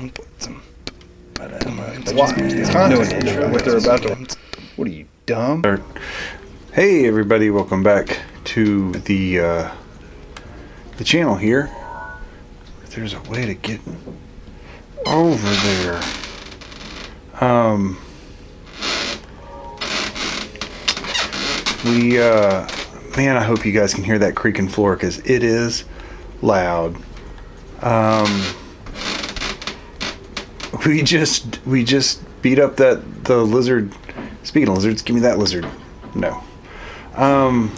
What they're about to. What are you, dumb? Hey everybody, welcome back to the channel here. There's a way to get over there. Man, I hope you guys can hear that creaking floor because it is loud. We just beat up the lizard. Speaking of lizards, give me that lizard. No. I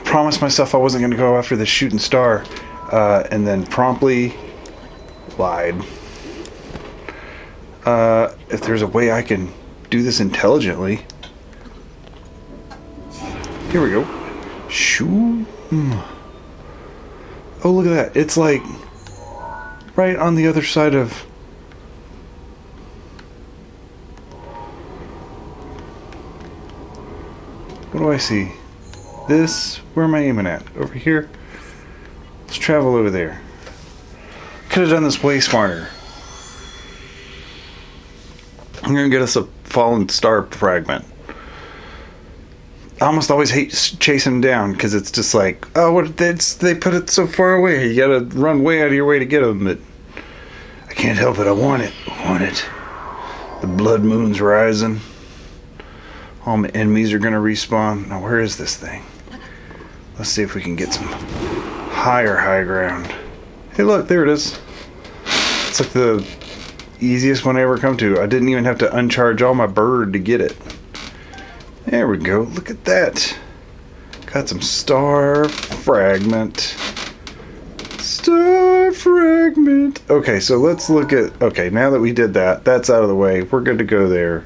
promised myself I wasn't going to go after the shooting star, and then promptly lied. If there's a way I can do this intelligently. Here we go. Shoo. Oh, look at that. It's like right on the other side of... What do I see? This? Where am I aiming at? Over here? Let's travel over there. Could have done this way smarter. I'm going to get us a fallen star fragment. I almost always hate chasing them down because it's just like, oh, they put it so far away. You gotta run way out of your way to get them, but I can't help it. I want it. The blood moon's rising. All my enemies are gonna respawn. Now, where is this thing? Let's see if we can get some high ground. Hey, look, there it is. It's like the easiest one I ever come to. I didn't even have to uncharge all my bird to get it. There we go. Look at that. Got some star fragment. Okay, so let's look at... Okay, now that we did that, that's out of the way. We're good to go there.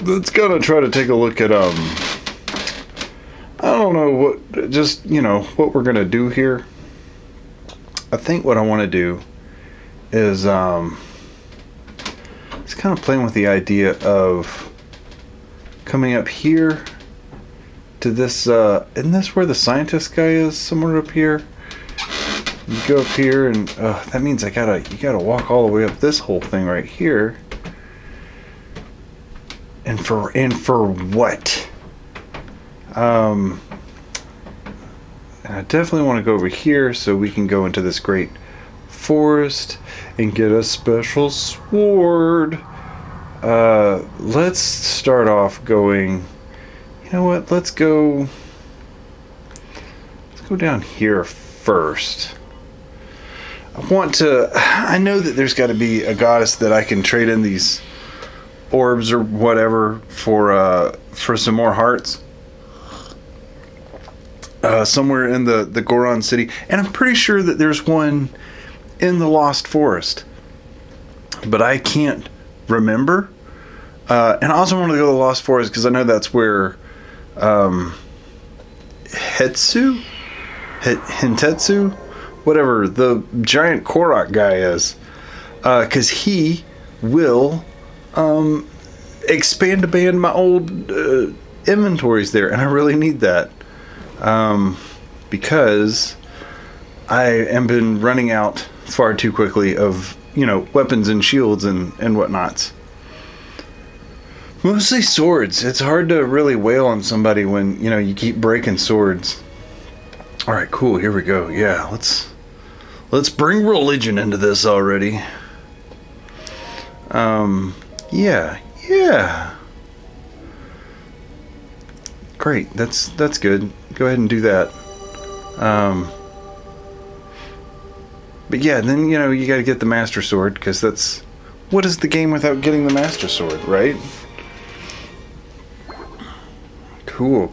Let's gonna try to take a look at, I don't know what... Just, what we're gonna do here. I think what I want to do is, it's kind of playing with the idea of... coming up here to this, isn't this where the scientist guy is? Somewhere up here? You go up here and, that means you gotta walk all the way up this whole thing right here. And for what? And I definitely want to go over here so we can go into this great forest and get a special sword. Let's start off going, you know what, let's go down here first. I know that there's got to be a goddess that I can trade in these orbs or whatever for some more hearts. Somewhere in the Goron city. And I'm pretty sure that there's one in the Lost Forest. But I can't remember. And I also want to go to the Lost Forest because I know that's where Hentetsu, whatever, the giant Korok guy is. Because he will expand my old inventories there. And I really need that. Because I have been running out far too quickly of, weapons and shields and whatnots. Mostly swords. It's hard to really wail on somebody when, you keep breaking swords. Alright, cool, here we go. Yeah, let's bring religion into this already. Yeah. Great, that's good. Go ahead and do that. But yeah, then, you gotta get the Master Sword, because that's... What is the game without getting the Master Sword, right? Cool.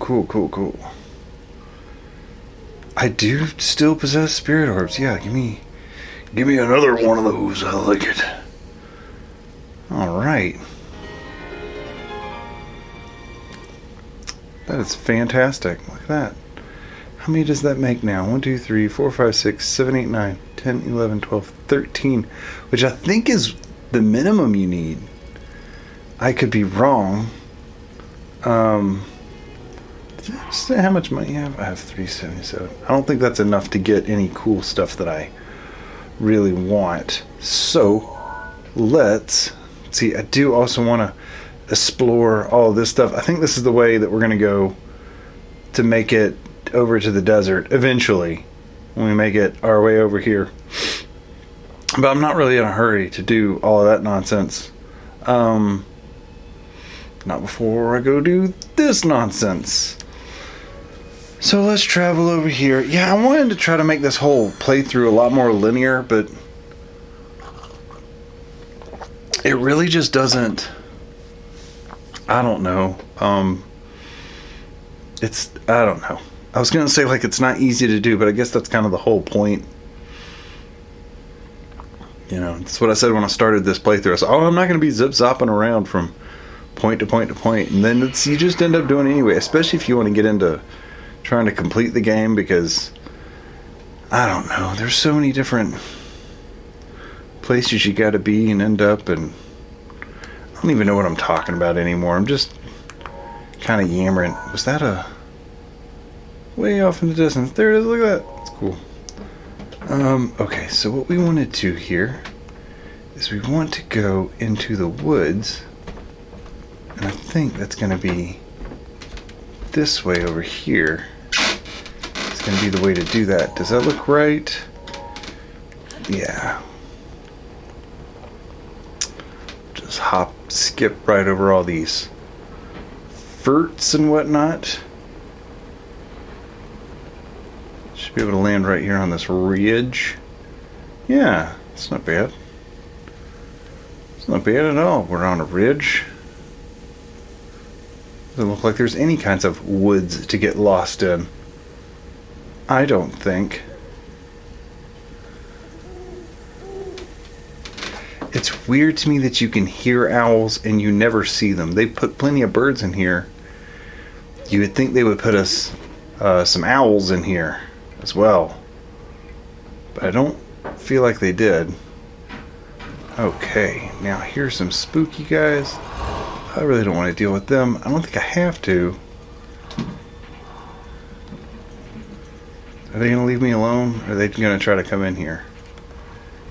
I do still possess spirit orbs. Yeah, give me another one of those. I like it. Alright. That is fantastic. Look at that. How many does that make now? 1, 2, 3, 4, 5, 6, 7, 8, 9, 10, 11, 12, 13. Which I think is the minimum you need. I could be wrong. How much money you have? I have 377. I don't think that's enough to get any cool stuff that I really want. So let's see. I do also want to explore all this stuff. I think this is the way that we're going to go to make it over to the desert eventually, when we make it our way over here. But I'm not really in a hurry to do all of that nonsense. Not before I go do this nonsense. So let's travel over here. Yeah, I wanted to try to make this whole playthrough a lot more linear, but it really just doesn't. I don't know. I don't know. I was gonna say like it's not easy to do, but I guess that's kind of the whole point. You know, that's what I said when I started this playthrough. I said, I'm not gonna be zip-zopping around from point to point to point, and then you just end up doing it anyway, especially if you want to get into trying to complete the game, because I don't know, there's so many different places you got to be and end up, and I don't even know what I'm talking about anymore. I'm just kind of yammering. Was that a way off in the distance? There it is. Look at that. It's cool. Okay, so what we want to do here is we want to go into the woods, and I think that's going to be this way over here. It's going to be the way to do that. Does that look right? Yeah. Just skip right over all these ferts and whatnot. Should be able to land right here on this ridge. Yeah, it's not bad. It's not bad at all. We're on a ridge. Doesn't look like there's any kinds of woods to get lost in. I don't think. It's weird to me that you can hear owls and you never see them. They put plenty of birds in here. You would think they would put us some owls in here as well. But I don't feel like they did. Okay, now here's some spooky guys. I really don't want to deal with them. I don't think I have to. Are they going to leave me alone? Or are they going to try to come in here?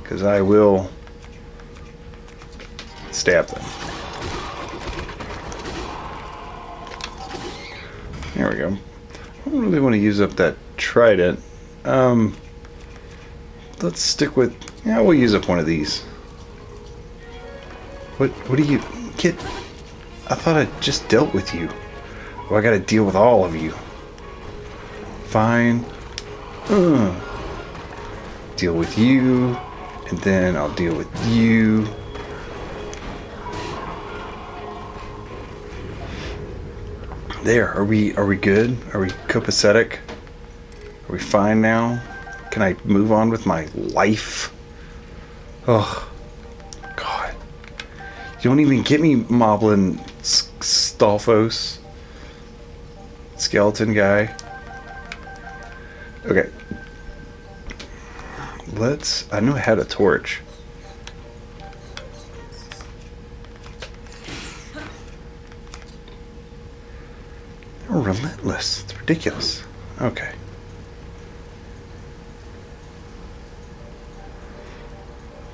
Because I will stab them. There we go. I don't really want to use up that trident. Let's stick with... Yeah, we'll use up one of these. What do you... Get... I thought I just dealt with you. Well, I gotta deal with all of you. Fine. Deal with you. And then I'll deal with you. There. Are we good? Are we copacetic? Are we fine now? Can I move on with my life? Oh. God. You don't even get me, Moblin Stolfos. Skeleton guy. Okay. I knew I had a torch. They're relentless. It's ridiculous. Okay.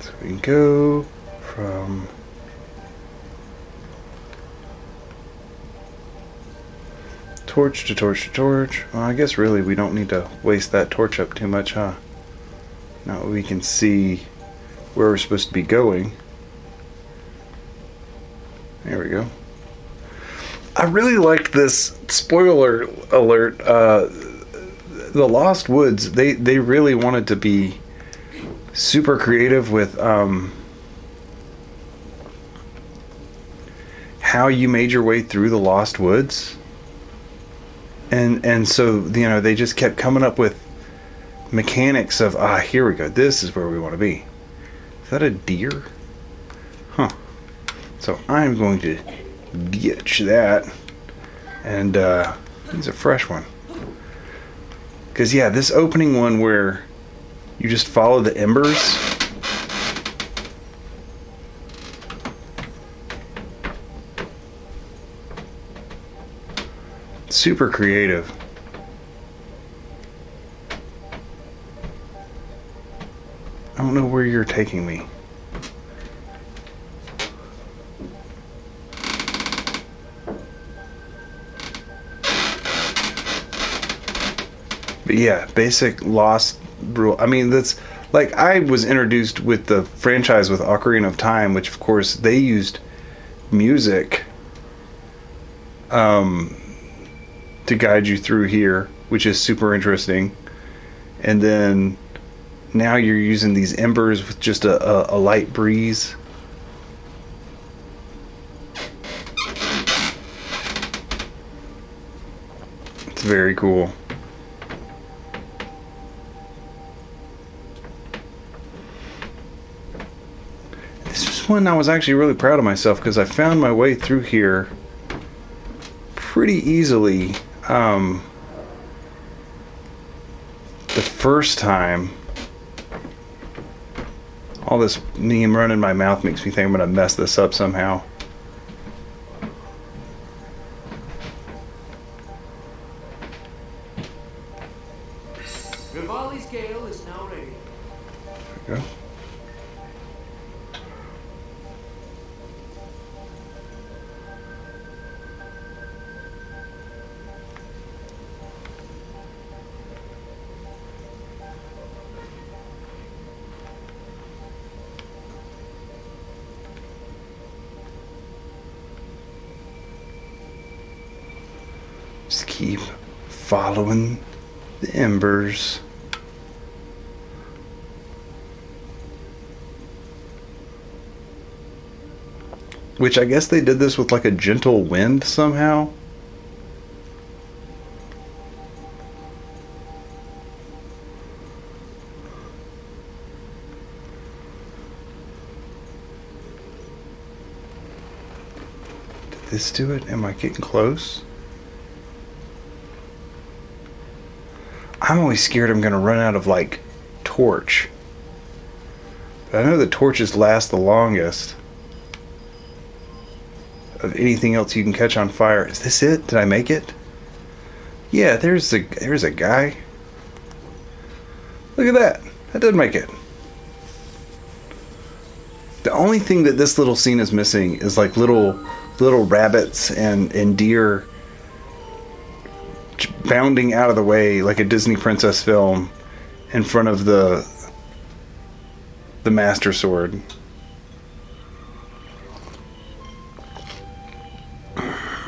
So we can go from... torch to torch to torch. Well, I guess really we don't need to waste that torch up too much, huh? Now we can see where we're supposed to be going. There we go. I really liked this. Spoiler alert. The Lost Woods, they really wanted to be super creative with how you made your way through the Lost Woods. And so, you know, they just kept coming up with mechanics of, here we go, this is where we want to be. Is that a deer? Huh. So I'm going to ditch that and use a fresh one. Because, yeah, this opening one where you just follow the embers. Super creative. Oh don't know where you're taking me. But yeah, basic Lost rule. I mean, that's like I was introduced with the franchise with Ocarina of Time, which of course they used music to guide you through here, which is super interesting. And then now you're using these embers with just a light breeze. It's very cool. One I was actually really proud of myself because I found my way through here pretty easily the first time. All this neem running in my mouth makes me think I'm gonna mess this up somehow. Rivali's gale is now ready. There we go. Just keep following the embers. Which I guess they did this with like a gentle wind somehow. Did this do it? Am I getting close? I'm always scared I'm gonna run out of like torch. But I know the torches last the longest of anything else you can catch on fire. Is this it? Did I make it? Yeah, there's a guy. Look at that. That did make it. The only thing that this little scene is missing is like little rabbits and deer bounding out of the way like a Disney princess film in front of the Master Sword.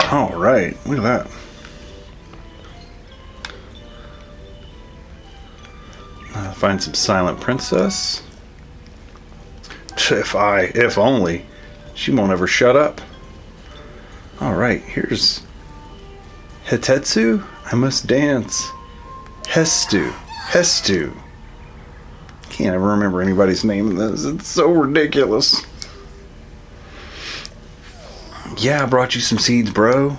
All right, look at that. Find some silent princess. If only. She won't ever shut up. All right, here's Hitetsu. I must dance. Hestu. Can't ever remember anybody's name in this. It's so ridiculous. Yeah, I brought you some seeds, bro.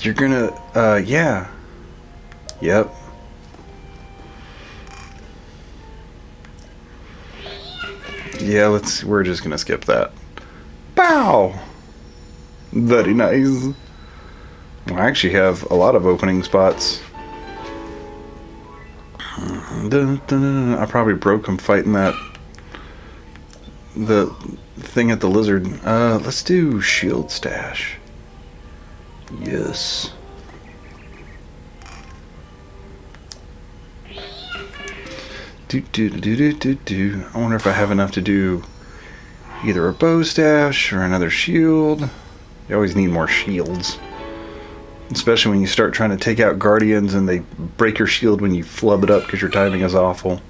You're gonna, yeah. Yep. Yeah, we're just gonna skip that. Bow! Very nice. I actually have a lot of opening spots. I probably broke him fighting the thing at the lizard. Let's do shield stash. Yes. I wonder if I have enough to do either a bow stash or another shield. You always need more shields. Especially when you start trying to take out guardians and they break your shield when you flub it up because your timing is awful.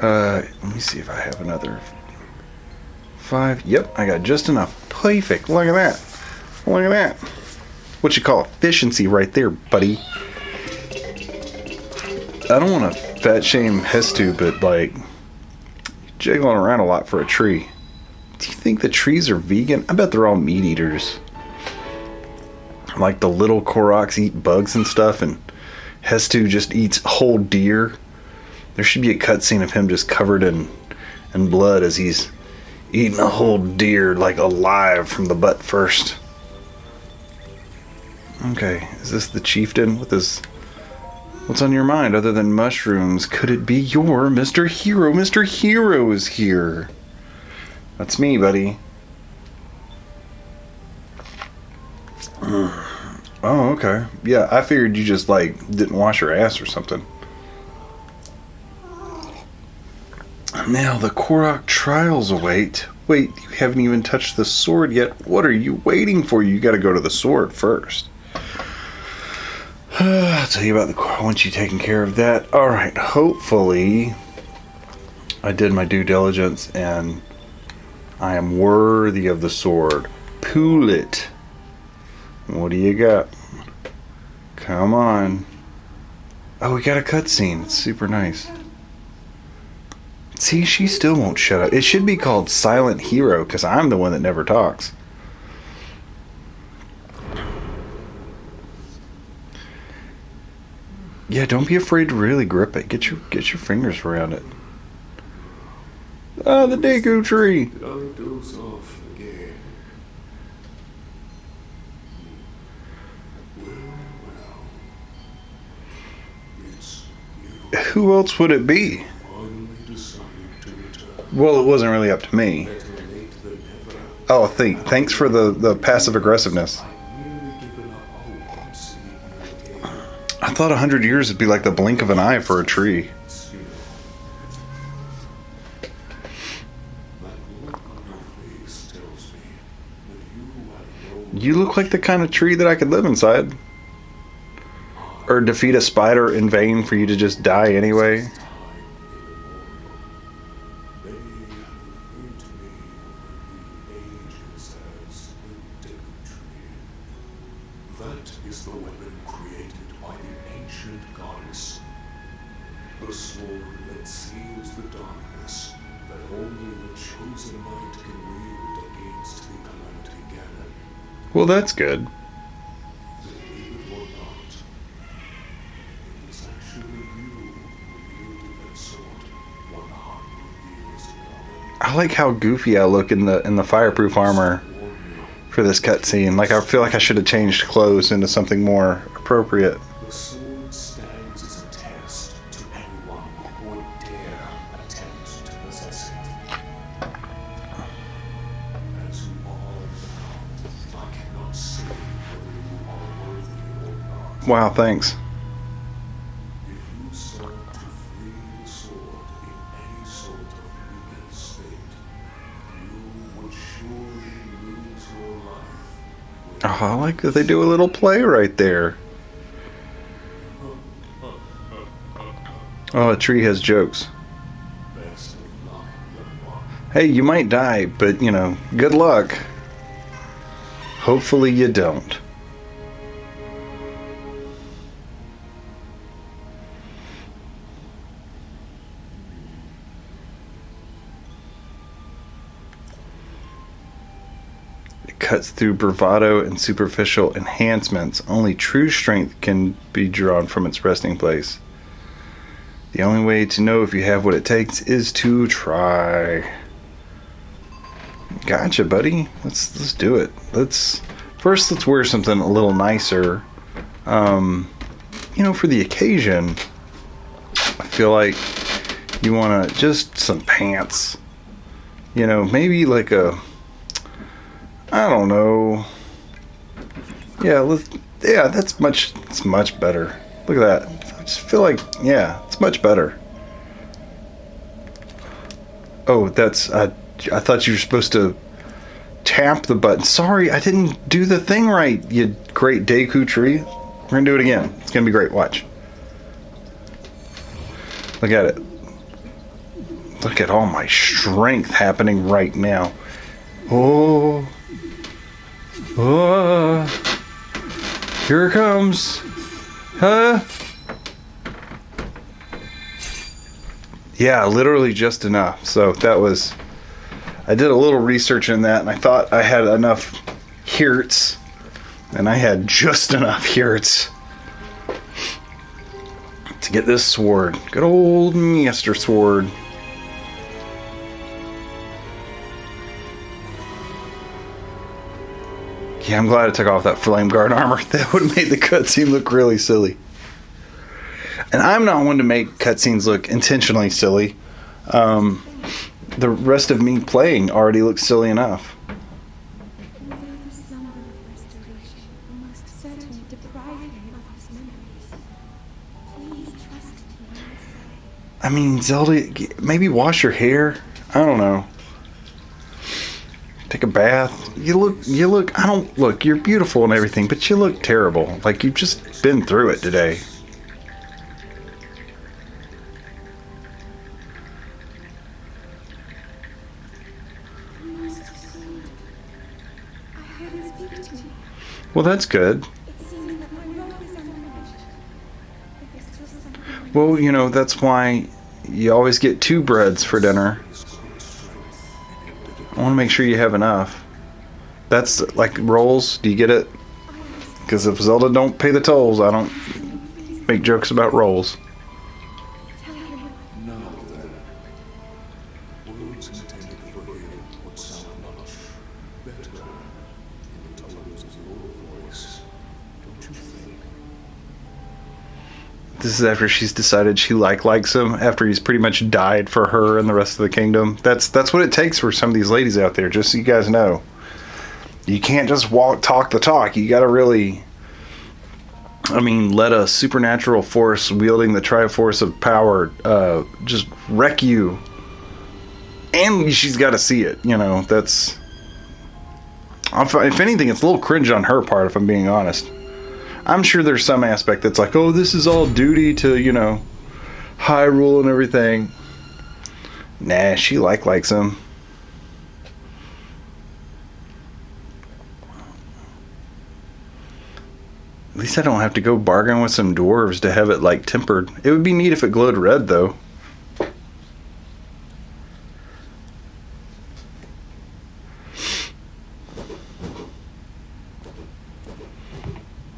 Let me see if I have another 5. Yep, I got just enough. Perfect. Look at that. Look at that. What you call efficiency right there, buddy. I don't want to fat shame Hestu, but like jiggling around a lot for a tree. Do you think the trees are vegan? I bet they're all meat eaters. Like the little Koroks eat bugs and stuff, and Hestu just eats whole deer. There should be a cutscene of him just covered in blood as he's eating a whole deer, like alive from the butt first. Okay, is this the chieftain with his What's on your mind other than mushrooms? Could it be your Mr. Hero? Mr. Hero is here. That's me, buddy. Oh, okay. Yeah, I figured you just, like, didn't wash your ass or something. Now, the Korok trials await. Wait, you haven't even touched the sword yet. What are you waiting for? You gotta go to the sword first. I'll tell you about the once you've taken care of that. Alright, hopefully I did my due diligence and I am worthy of the sword. Pull it. What do you got? Come on. Oh, we got a cutscene. It's super nice. See, she still won't shut up. It should be called Silent Hero because I'm the one that never talks. Yeah, don't be afraid to really grip it. Get your fingers around it. Oh, the Deku tree. Who else would it be? Well, it wasn't really up to me. Oh, thanks for the passive aggressiveness. I thought 100 years would be like the blink of an eye for a tree. You look like the kind of tree that I could live inside. Or defeat a spider in vain for you to just die anyway. That is the weapon created by the ancient goddess. The sword that seals the darkness that only the chosen light can wield against the Calamity Ganon. Well, that's good. Believe it or not, it was actually you who wielded that sword 100 years ago. I like how goofy I look in the fireproof armor for this cutscene. Like, I feel like I should have changed clothes into something more appropriate. The sword stands as a test to anyone who would dare attempt to possess it. As you all know, I cannot say whether you are worthy or not. Wow, thanks. If you sought to free the sword in any sort of weakened state, you would surely lose your life. Oh, I like that they do a little play right there. Oh, a tree has jokes. Best of luck, young one. Hey, you might die, but, you know, good luck. Hopefully you don't. It cuts through bravado and superficial enhancements. Only true strength can be drawn from its resting place. The only way to know if you have what it takes is to try. Gotcha, buddy. Let's do it. Let's wear something a little nicer. You know, for the occasion. I feel like you want to just some pants. You know, maybe like a, I don't know. Yeah, it's much better. Look at that. I just feel like, yeah, it's much better. Oh, that's, I thought you were supposed to tap the button. Sorry, I didn't do the thing right, you great Deku tree. We're gonna do it again. It's gonna be great, watch. Look at it. Look at all my strength happening right now. Oh. Oh. Here it comes. Huh? Yeah, literally just enough. So that was, I did a little research in that and I thought I had enough hertz, and I had just enough hertz to get this sword. Good old Master Sword. Yeah, I'm glad I took off that flame guard armor. That would have made the cutscene look really silly. And I'm not one to make cutscenes look intentionally silly. The rest of me playing already looks silly enough. Although the slumber of restoration will most certainly deprive him of his memories, please trust me when I say. I mean, Zelda, maybe wash your hair. I don't know. Take a bath. You look, I don't look, you're beautiful and everything, but you look terrible. Like you've just been through it today. You must assume. I heard him speak to me. Well, that's good. It seems that my role is unfinished. But there's still something. Well, you know, that's why you always get 2 breads for dinner. I want to make sure you have enough. That's like rolls. Do you get it? Because if Zelda don't pay the tolls, I don't make jokes about rolls. Tell him. Now then, words intended for him would sound much better in the tones of your voice, don't you think? This is after she's decided she likes him, after he's pretty much died for her and the rest of the kingdom. That's what it takes for some of these ladies out there, just so you guys know. You can't just talk the talk. You gotta really, let a supernatural force wielding the Triforce of power just wreck you. And she's gotta see it, that's... If anything, it's a little cringe on her part, if I'm being honest. I'm sure there's some aspect that's like, oh, this is all duty to, Hyrule and everything. Nah, she likes him. At least I don't have to go bargain with some dwarves to have it, tempered. It would be neat if it glowed red, though.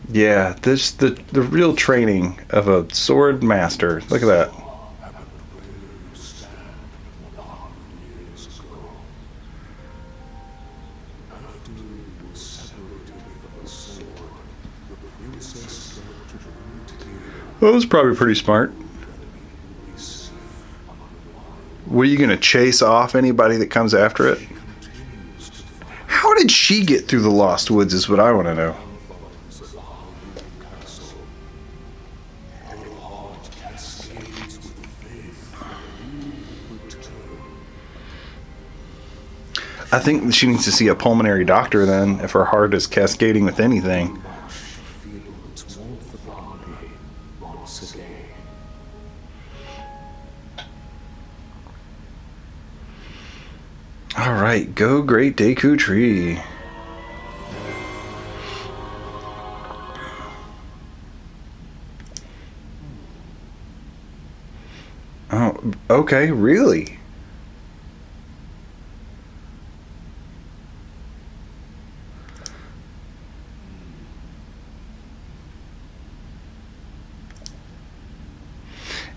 Yeah, the real training of a sword master. Look at that. Happened where you stand 100 years ago. After you were separated from the sword, the princess felt to root here Well, it was probably pretty smart. and be safe under my Were you going to chase off anybody that comes after it? continues to fight How did she get through the Lost Woods is what I want to know. follows of the Hyrule Castle. Her heart cascades with faith that you will return. I think she needs to see a pulmonary doctor then, if her heart is cascading with anything. Much to feel its warmth upon me once again. Alright, go Great Deku Tree. Oh, okay, really?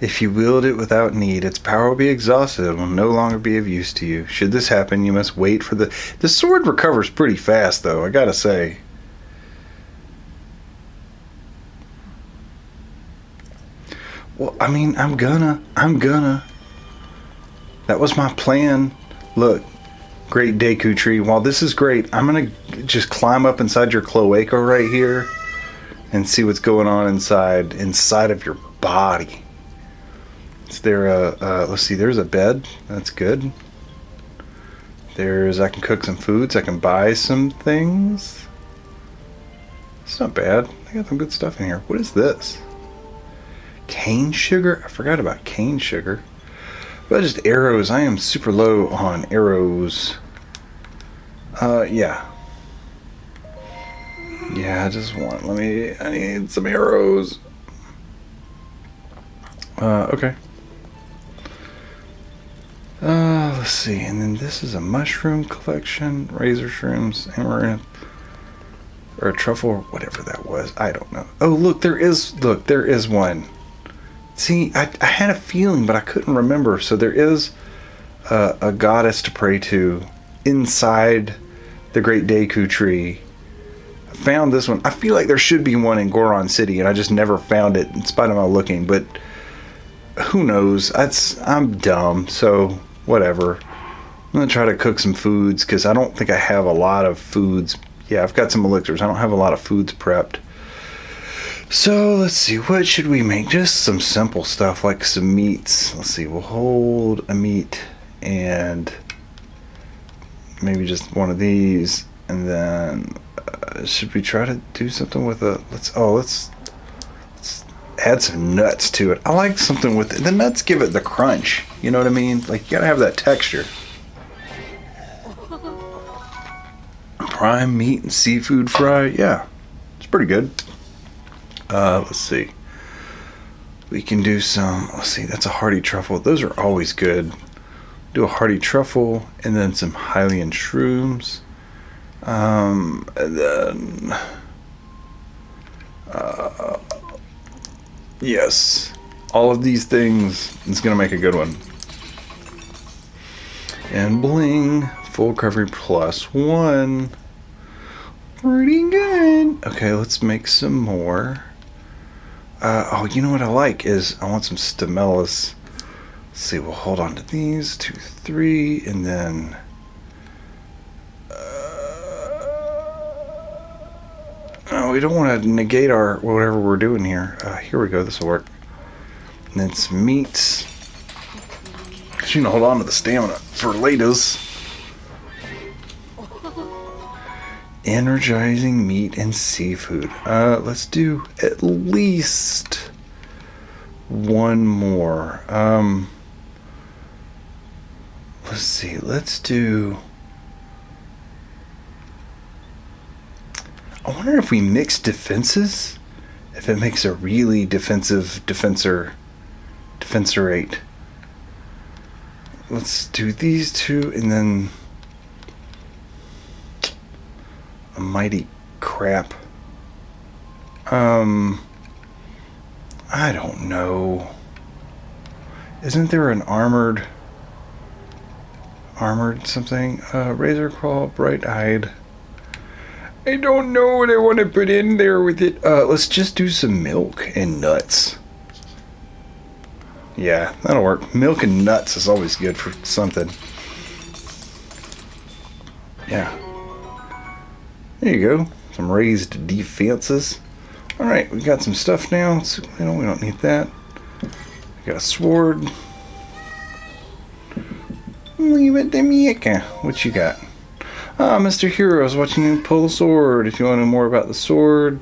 If you wield it without need, its power will be exhausted and will no longer be of use to you. Should this happen, you must wait for the... The sword recovers pretty fast, though, I gotta say. Well, I'm gonna. That was my plan. Look, Great Deku Tree, while this is great, I'm gonna just climb up inside your cloaca right here and see what's going on inside of your body. Is there let's see, there's a bed. That's good. I can cook some foods. I can buy some things. It's not bad. I got some good stuff in here. What is this? Cane sugar? I forgot about cane sugar. But just arrows. I am super low on arrows. Yeah. Yeah, I need some arrows. Okay. Let's see, and then this is a mushroom collection, razor shrooms, amaranth, or a truffle, whatever that was. I don't know. Oh, look, there is one. See, I had a feeling, but I couldn't remember. So there is a goddess to pray to inside the Great Deku Tree. I found this one. I feel like there should be one in Goron City, and I just never found it in spite of my looking, but who knows? I'm dumb, so whatever. I'm going to try to cook some foods, because I don't think I have a lot of foods. Yeah, I've got some elixirs. I don't have a lot of foods prepped. So, let's see. What should we make? Just some simple stuff, like some meats. Let's see. We'll hold a meat, and maybe just one of these. And then, should we try to do something with a... Let's add some nuts to it. I like something with it. The nuts give it the crunch. You know what I mean? Like, you gotta have that texture. Prime meat and seafood fry. Yeah, it's pretty good. Let's see. We can do some... Let's see, that's a hearty truffle. Those are always good. Do a hearty truffle and then some Hylian shrooms. And then... yes. All of these things is going to make a good one. And bling. Full recovery +1. Pretty good. Okay, let's make some more. You know what I like is I want some Stamelis. Let's see, we'll hold on to these. 2, 3, and then... we don't want to negate our whatever we're doing here. Here we go. This will work. And then some meats. Cause you know, hold on to the stamina for laters. Energizing meat and seafood. Let's do at least one more. Let's see. Let's do... I wonder if we mix defenses, if it makes a really defensive defensorate. Let's do these two, and then a mighty crap. I don't know. Isn't there an armored something? Razor Claw, Bright Eyed. I don't know what I want to put in there with it. Let's just do some milk and nuts. Yeah, that'll work. Milk and nuts is always good for something. Yeah. There you go. Some raised defenses. Alright, we got some stuff now. So, we don't need that. We got a sword. Leave it to me. What you got? Mr. Hero, I was watching you pull the sword. If you want to know more about the sword,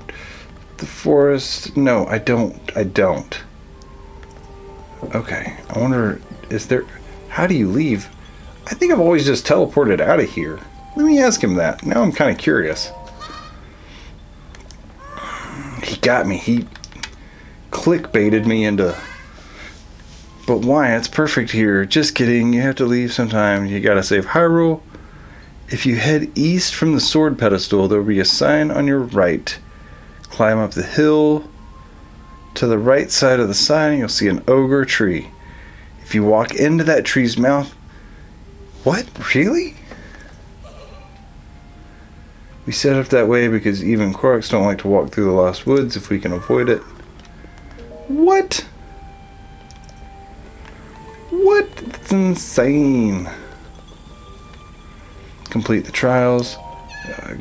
the forest... No, I don't. Okay, I wonder, is there... How do you leave? I think I've always just teleported out of here. Let me ask him that. Now I'm kind of curious. He got me. He clickbaited me into... But why? It's perfect here. Just kidding. You have to leave sometime. You gotta save Hyrule. If you head east from the sword pedestal, there will be a sign on your right. Climb up the hill. To the right side of the sign, you'll see an ogre tree. If you walk into that tree's mouth... What? Really? We set up that way because even Koroks don't like to walk through the Lost Woods if we can avoid it. What? What? That's insane. Complete the trials.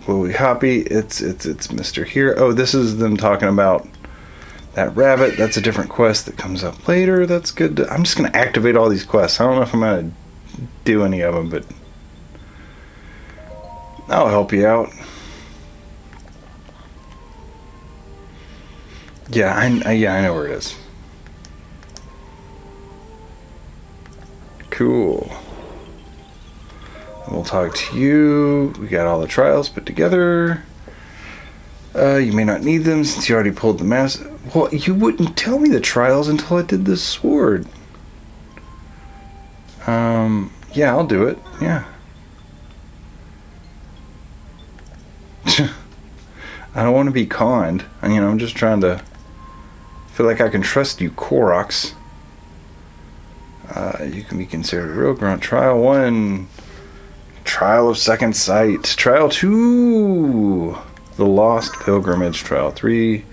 Glowy Hoppy. It's Mr. Hero. Oh, this is them talking about that rabbit. That's a different quest that comes up later. That's good. I'm just going to activate all these quests. I don't know if I'm going to do any of them, but I'll help you out. Yeah, I know where it is. Cool. We'll talk to you. We got all the trials put together. You may not need them since you already pulled the mask. Well, you wouldn't tell me the trials until I did this sword. Yeah, I'll do it. Yeah. I don't want to be conned. I'm just trying to feel like I can trust you, Koroks. You can be considered a real grunt. Trial 1. Trial of Second Sight. Trial 2. The Lost Pilgrimage Trial. 3,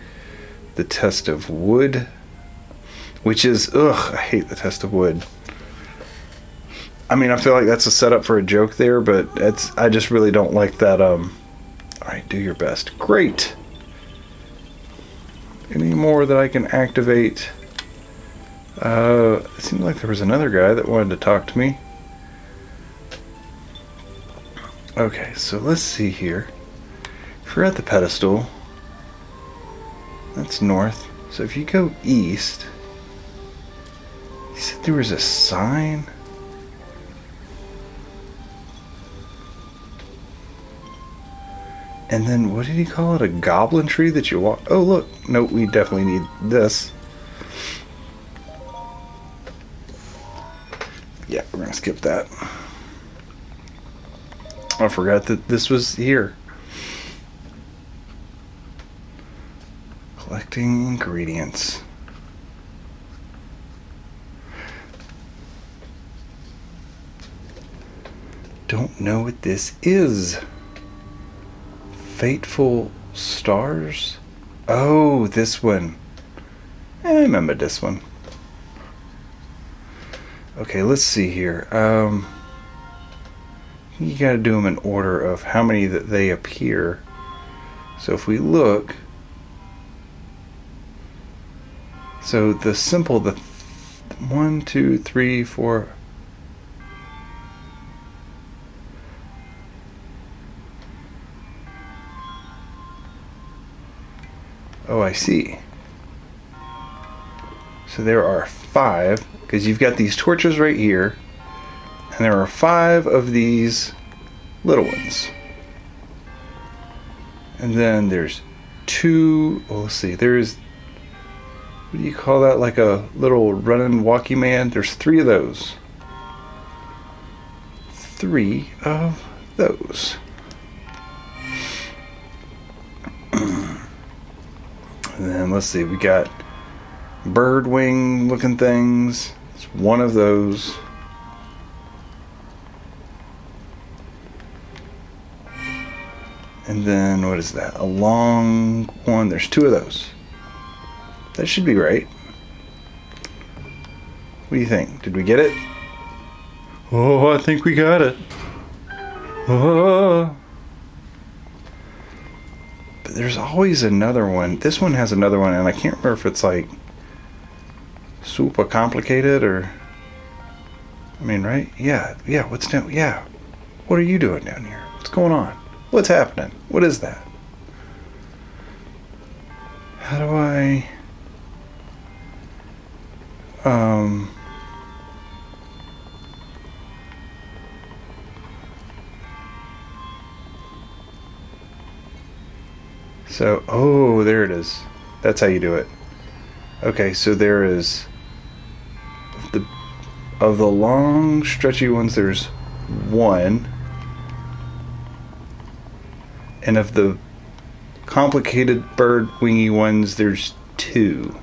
The Test of Wood. Which is, ugh, I hate the Test of Wood. I mean, I feel like that's a setup for a joke there, but I just really don't like that, Alright, do your best. Great! Any more that I can activate? It seemed like there was another guy that wanted to talk to me. Okay, so let's see here. If we're at the pedestal, that's north. So if you go east, you said there was a sign? And then, what did he call it? A goblin tree that you walk... Oh, look. Nope, we definitely need this. Yeah, we're going to skip that. I forgot that this was here. Collecting ingredients. Don't know what this is. Fateful Stars? Oh, this one. I remember this one. Okay, let's see here. You gotta do them in order of how many that they appear. So if we look, so the simple, the 1, 2, 3, 4. Oh, I see. So there are 5, because you've got these torches right here, and there are 5 of these little ones. And then there's 2, well, let's see, there's, what do you call that, like a little running walkie man? There's 3 of those. 3 of those. And then let's see, we got bird wing looking things. It's one of those. And then what is that? A long one. There's 2 of those. That should be right. What do you think? Did we get it? Oh, I think we got it. Oh. But there's always another one. This one has another one, and I can't remember if it's like super complicated or... I mean, right? Yeah, what's down... Yeah. What are you doing down here? What's going on? What's happening? What is that? How do I... So, oh, there it is. That's how you do it. Okay, so there is of the long stretchy ones, there's 1, and of the complicated bird wingy ones, there's 2.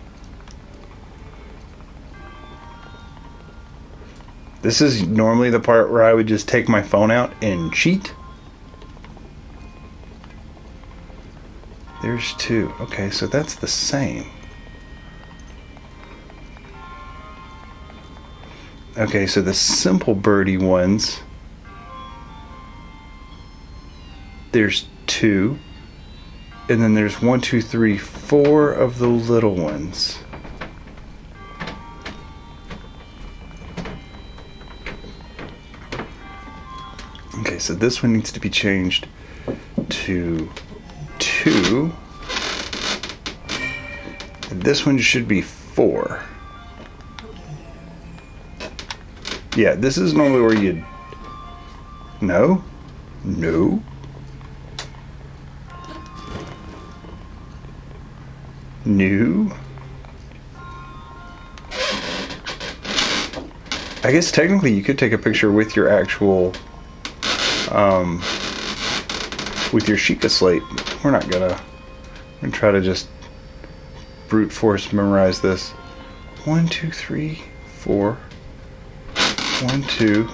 This is normally the part where I would just take my phone out and cheat. There's 2. Okay, so that's the same. Okay, so the simple birdie ones, there's 2. And then there's 1, 2, 3, 4 of the little ones. Okay, so this one needs to be changed to 2. And this one should be 4. Yeah, this is normally where you'd... No? No? No? I guess technically you could take a picture with your actual... with your Sheikah slate. We're not gonna... We're gonna try to just brute force memorize this. 1, 2, 3, 4. 1, 2.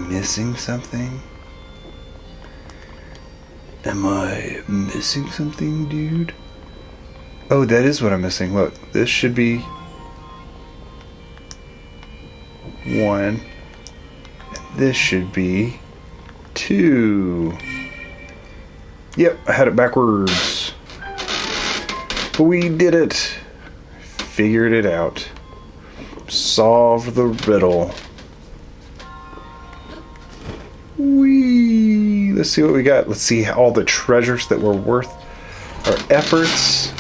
missing something? Am I missing something, dude? Oh, that is what I'm missing. Look, this should be 1. This should be 2. Yep, I had it backwards. But we did it. Figured it out. Solved the riddle. Whee! Let's see what we got. Let's see all the treasures that were worth our efforts.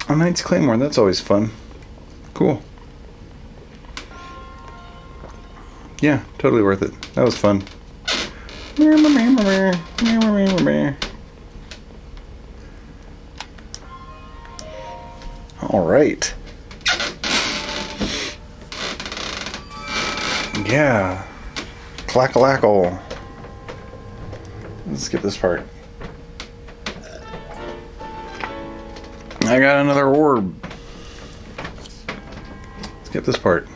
A Knight's Claymore, that's always fun. Cool. Yeah, totally worth it. That was fun. Alright. Yeah. Clackalackle. Let's skip this part. I got another orb. Skip this part.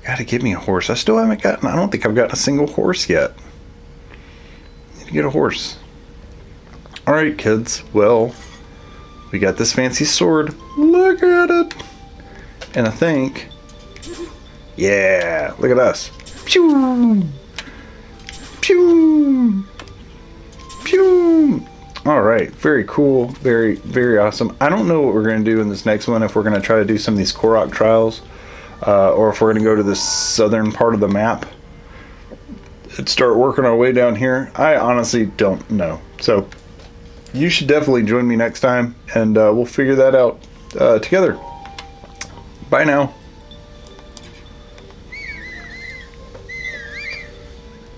Gotta give me a horse. I still haven't gotten... I don't think I've gotten a single horse yet. Need to get a horse. Alright, kids. Well, we got this fancy sword. Look at it! And I think... Yeah! Look at us. Pew! Pew! Pew! Alright, very cool. Very, very awesome. I don't know what we're going to do in this next one, if we're going to try to do some of these Korok trials. Or if we're going to go to the southern part of the map and start working our way down here. I honestly don't know. So, you should definitely join me next time, and we'll figure that out together. Bye now.